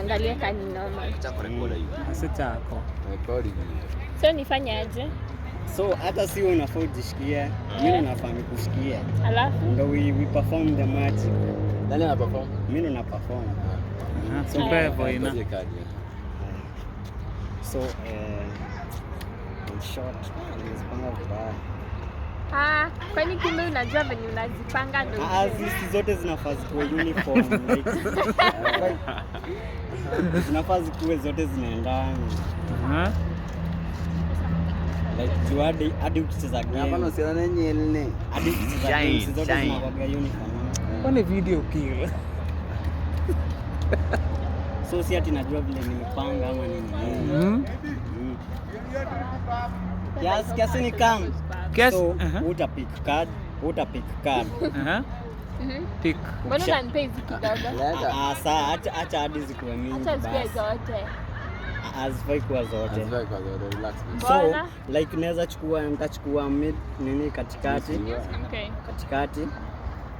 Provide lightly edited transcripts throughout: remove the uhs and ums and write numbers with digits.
tuangalie kani normal. Chako record hiyo. Si chako. Record. So nifanye aje? So hata si wewe unafaa ujishikie, mimi nafaa nikushikie. Alafu Ndio we perform the magic. Nani ana perform? Mimi na perform. So pevo ina. So in short, nimezipanga vibaya. Kwani kumbe unajua venye unazipanga ndio? Hizi zote zinafaa zikuwe uniform like. Zinafaa zikuwe zote zinaendana. Like juadi hadi ukicheza game. Hapana usione nyelne. Hadi ukicheza game zote zinakuwa uniform. Kwani video kill. So si ati najua vile nimepanga ama nini. Kiasi ni kam. So utapick card. Pick. Mbona unanipa hizi kidogo? Saa acha hadi zikuwe mingi. Acha zikuwe zote. Azifai kuwa zote. Relax. So like nitachukua mid nini katikati. Okay. Katikati.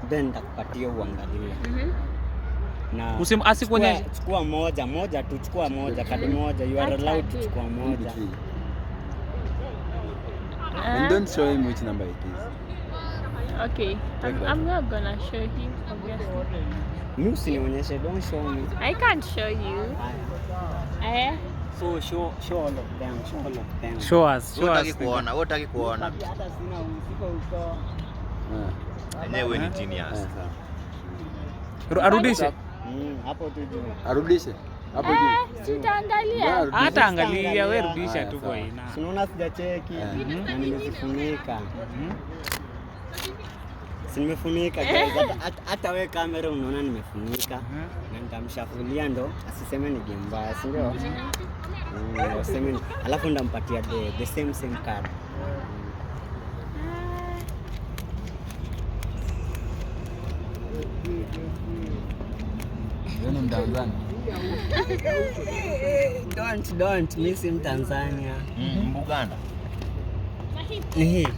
Then nitakupatia uangalie. Na asikuonyeshe. Chukua moja tu, chukua moja, kadi moja. You are allowed to chukua moja. And don't show him which number it is. Okay. I'm not gonna show him obviously. Mimi usinionyeshe, don't show me. I can't show you. So show all of them. Show us. Unataka kuona. Hata sina usiko huko. Wewe ni genius. Arudishe. Hapo tu juu. Arudishe. Hapo juu. Sitaangalia. Hata angalia, wewe rudisha tu kwa ina. Unaona sijacheki na nimezifunika. Si nimefunika guys. Hata wewe kamera unaona nimefunika. Na nitamshafulia ndo asiseme ni game mbaya, si ndio? Useme alafu ndampatia the same card. Wewe ni Mtanzania? Don't miss him Tanzania. Mbuganda. Hii.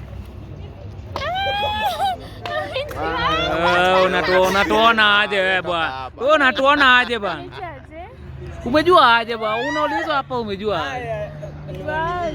Unatuona aje wewe bwana? Wewe unatuona aje bwana? Umejua aje bwana? Unaulizwa hapa umejua aje?